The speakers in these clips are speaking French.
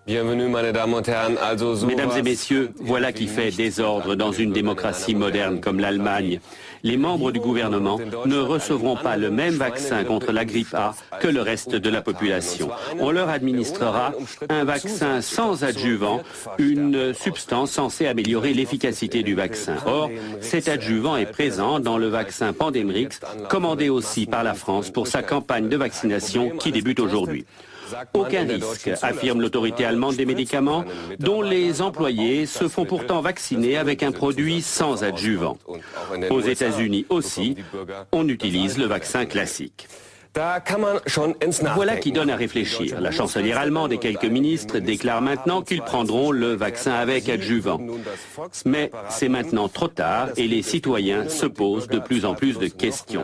Mesdames et messieurs, voilà qui fait désordre dans une démocratie moderne comme l'Allemagne. Les membres du gouvernement ne recevront pas le même vaccin contre la grippe A que le reste de la population. On leur administrera un vaccin sans adjuvant, une substance censée améliorer l'efficacité du vaccin. Or, cet adjuvant est présent dans le vaccin Pandemrix, commandé aussi par la France pour sa campagne de vaccination qui débute aujourd'hui. Aucun risque, affirme l'autorité allemande des médicaments, dont les employés se font pourtant vacciner avec un produit sans adjuvant. Aux États-Unis aussi, on utilise le vaccin classique. Voilà qui donne à réfléchir. La chancelière allemande et quelques ministres déclarent maintenant qu'ils prendront le vaccin avec adjuvant. Mais c'est maintenant trop tard et les citoyens se posent de plus en plus de questions.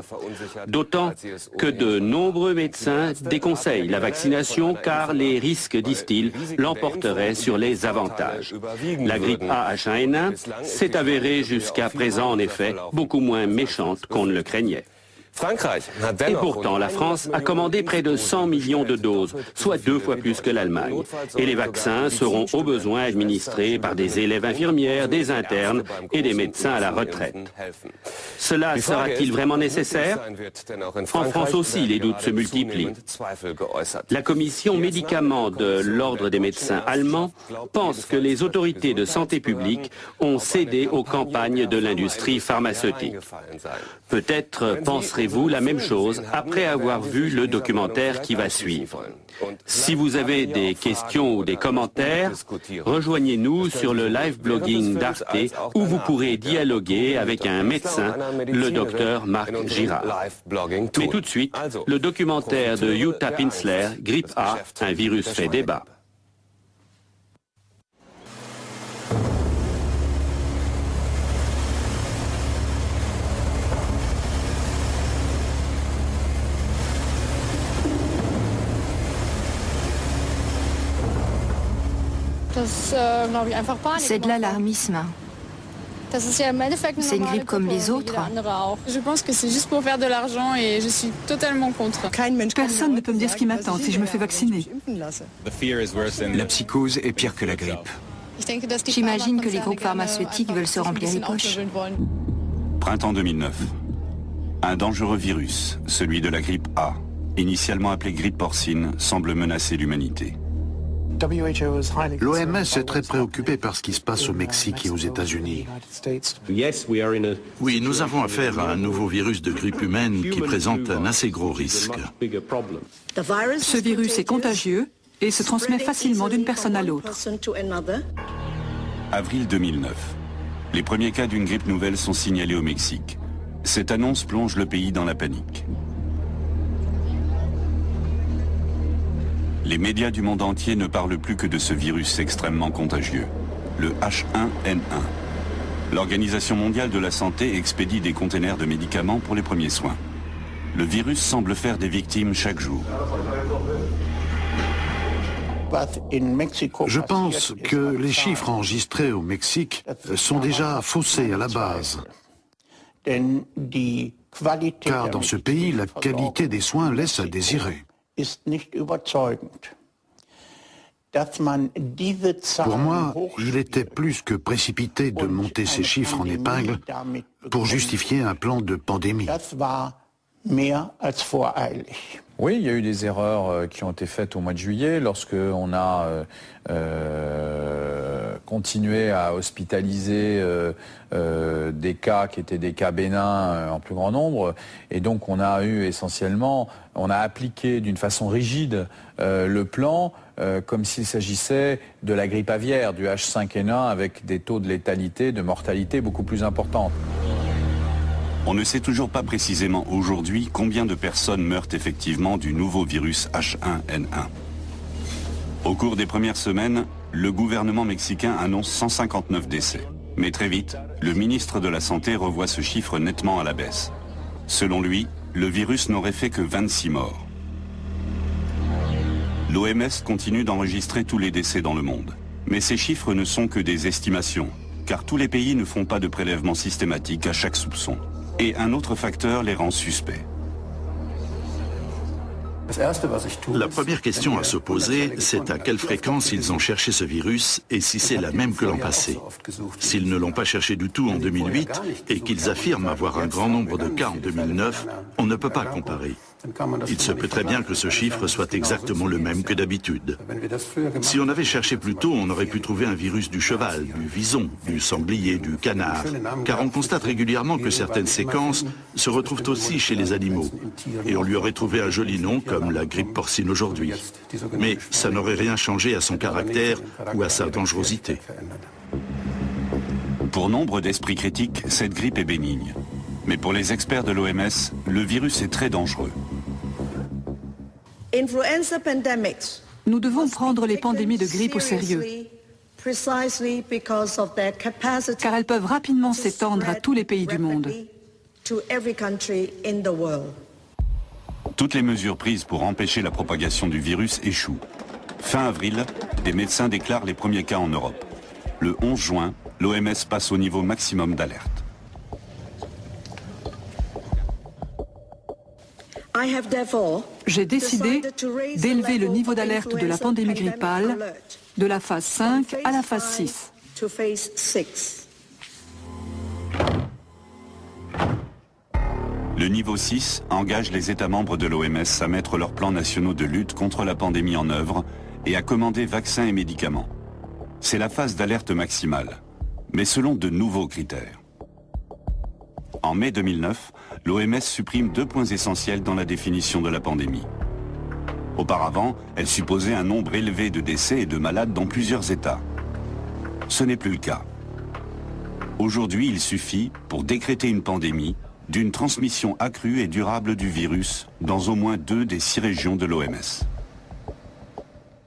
D'autant que de nombreux médecins déconseillent la vaccination car les risques, disent-ils, l'emporteraient sur les avantages. La grippe A-H1N1 s'est avérée jusqu'à présent en effet beaucoup moins méchante qu'on ne le craignait. Et pourtant, la France a commandé près de 100 millions de doses, soit 2 fois plus que l'Allemagne. Et les vaccins seront au besoin administrés par des élèves infirmières, des internes et des médecins à la retraite. Cela sera-t-il vraiment nécessaire? En France aussi, les doutes se multiplient. La commission médicaments de l'Ordre des médecins allemands pense que les autorités de santé publique ont cédé aux campagnes de l'industrie pharmaceutique. Peut-être penserez-vous la même chose après avoir vu le documentaire qui va suivre. Si vous avez des questions ou des commentaires, rejoignez-nous sur le live blogging d'Arte où vous pourrez dialoguer avec un médecin, le docteur Marc Girard. Mais tout de suite, le documentaire de Jutta Pinzler, Grippe A, un virus fait débat. C'est de l'alarmisme. C'est une grippe comme les autres. Je pense que c'est juste pour faire de l'argent et je suis totalement contre. Personne ne peut me dire ce qui m'attend si je me fais vacciner. La psychose est pire que la grippe. J'imagine que les groupes pharmaceutiques veulent se remplir les poches. Printemps 2009. Un dangereux virus, celui de la grippe A, initialement appelé grippe porcine, semble menacer l'humanité. L'OMS est très préoccupée par ce qui se passe au Mexique et aux États-Unis. Oui, nous avons affaire à un nouveau virus de grippe humaine qui présente un assez gros risque. Ce virus est contagieux et se transmet facilement d'une personne à l'autre. Avril 2009. Les premiers cas d'une grippe nouvelle sont signalés au Mexique. Cette annonce plonge le pays dans la panique. Les médias du monde entier ne parlent plus que de ce virus extrêmement contagieux, le H1N1. L'Organisation mondiale de la santé expédie des containers de médicaments pour les premiers soins. Le virus semble faire des victimes chaque jour. Je pense que les chiffres enregistrés au Mexique sont déjà faussés à la base. Car dans ce pays, la qualité des soins laisse à désirer. Pour moi, il était plus que précipité de monter ces chiffres en épingle pour justifier un plan de pandémie. Oui, il y a eu des erreurs qui ont été faites au mois de juillet lorsque on a continué à hospitaliser des cas qui étaient des cas bénins en plus grand nombre. Et donc on a eu essentiellement, on a appliqué d'une façon rigide le plan comme s'il s'agissait de la grippe aviaire, du H5N1 avec des taux de létalité, de mortalité beaucoup plus importants. On ne sait toujours pas précisément aujourd'hui combien de personnes meurent effectivement du nouveau virus H1N1. Au cours des premières semaines, le gouvernement mexicain annonce 159 décès. Mais très vite, le ministre de la Santé revoit ce chiffre nettement à la baisse. Selon lui, le virus n'aurait fait que 26 morts. L'OMS continue d'enregistrer tous les décès dans le monde. Mais ces chiffres ne sont que des estimations, car tous les pays ne font pas de prélèvement systématique à chaque soupçon. Et un autre facteur les rend suspects. La première question à se poser, c'est à quelle fréquence ils ont cherché ce virus et si c'est la même que l'an passé. S'ils ne l'ont pas cherché du tout en 2008 et qu'ils affirment avoir un grand nombre de cas en 2009, on ne peut pas comparer. Il se peut très bien que ce chiffre soit exactement le même que d'habitude. Si on avait cherché plus tôt, on aurait pu trouver un virus du cheval, du vison, du sanglier, du canard, car on constate régulièrement que certaines séquences se retrouvent aussi chez les animaux. Et on lui aurait trouvé un joli nom, comme la grippe porcine aujourd'hui. Mais ça n'aurait rien changé à son caractère ou à sa dangerosité. Pour nombre d'esprits critiques, cette grippe est bénigne. Mais pour les experts de l'OMS, le virus est très dangereux. Nous devons prendre les pandémies de grippe au sérieux, car elles peuvent rapidement s'étendre à tous les pays du monde. Toutes les mesures prises pour empêcher la propagation du virus échouent. Fin avril, des médecins déclarent les premiers cas en Europe. Le 11 juin, l'OMS passe au niveau maximum d'alerte. J'ai décidé d'élever le niveau d'alerte de la pandémie grippale de la phase 5 à la phase 6. Le niveau 6 engage les États membres de l'OMS à mettre leurs plans nationaux de lutte contre la pandémie en œuvre et à commander vaccins et médicaments. C'est la phase d'alerte maximale, mais selon de nouveaux critères. En mai 2009, l'OMS supprime 2 points essentiels dans la définition de la pandémie. Auparavant, elle supposait un nombre élevé de décès et de malades dans plusieurs États. Ce n'est plus le cas. Aujourd'hui, il suffit, pour décréter une pandémie, d'une transmission accrue et durable du virus dans au moins 2 des 6 régions de l'OMS.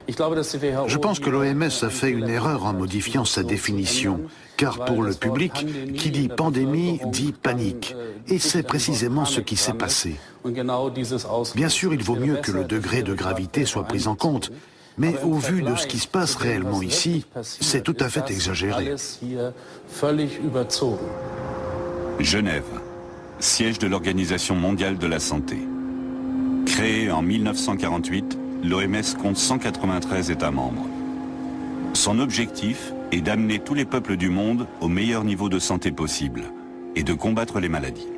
Je pense que l'OMS a fait une erreur en modifiant sa définition, car pour le public, qui dit pandémie dit panique. Et c'est précisément ce qui s'est passé. Bien sûr, il vaut mieux que le degré de gravité soit pris en compte, mais au vu de ce qui se passe réellement ici, c'est tout à fait exagéré. Genève, siège de l'Organisation mondiale de la santé. Créée en 1948, l'OMS compte 193 États membres. Son objectif est d'amener tous les peuples du monde au meilleur niveau de santé possible et de combattre les maladies.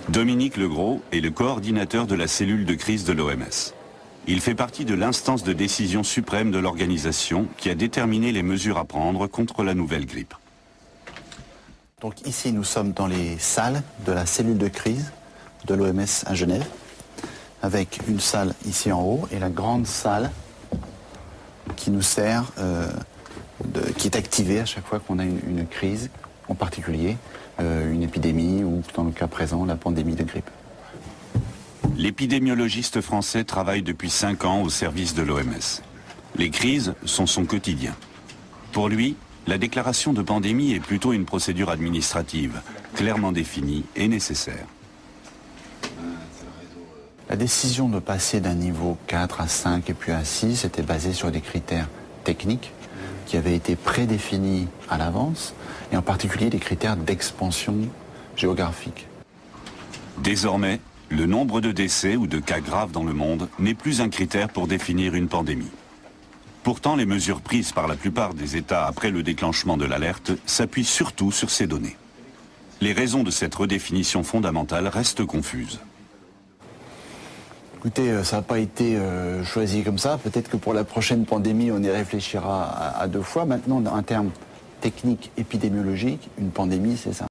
Dominique Legros est le coordinateur de la cellule de crise de l'OMS. Il fait partie de l'instance de décision suprême de l'organisation qui a déterminé les mesures à prendre contre la nouvelle grippe. Donc ici, nous sommes dans les salles de la cellule de crise de l'OMS à Genève, avec une salle ici en haut et la grande salle qui nous sert, qui est activée à chaque fois qu'on a une crise, en particulier une épidémie ou, dans le cas présent, la pandémie de grippe. L'épidémiologiste français travaille depuis 5 ans au service de l'OMS. Les crises sont son quotidien. Pour lui, la déclaration de pandémie est plutôt une procédure administrative, clairement définie et nécessaire. La décision de passer d'un niveau 4 à 5 et puis à 6 était basée sur des critères techniques qui avaient été prédéfinis à l'avance, et en particulier des critères d'expansion géographique. Désormais, le nombre de décès ou de cas graves dans le monde n'est plus un critère pour définir une pandémie. Pourtant, les mesures prises par la plupart des États après le déclenchement de l'alerte s'appuient surtout sur ces données. Les raisons de cette redéfinition fondamentale restent confuses. Écoutez, ça n'a pas été choisi comme ça. Peut-être que pour la prochaine pandémie, on y réfléchira à 2 fois. Maintenant, en termes techniques épidémiologiques, une pandémie, c'est ça.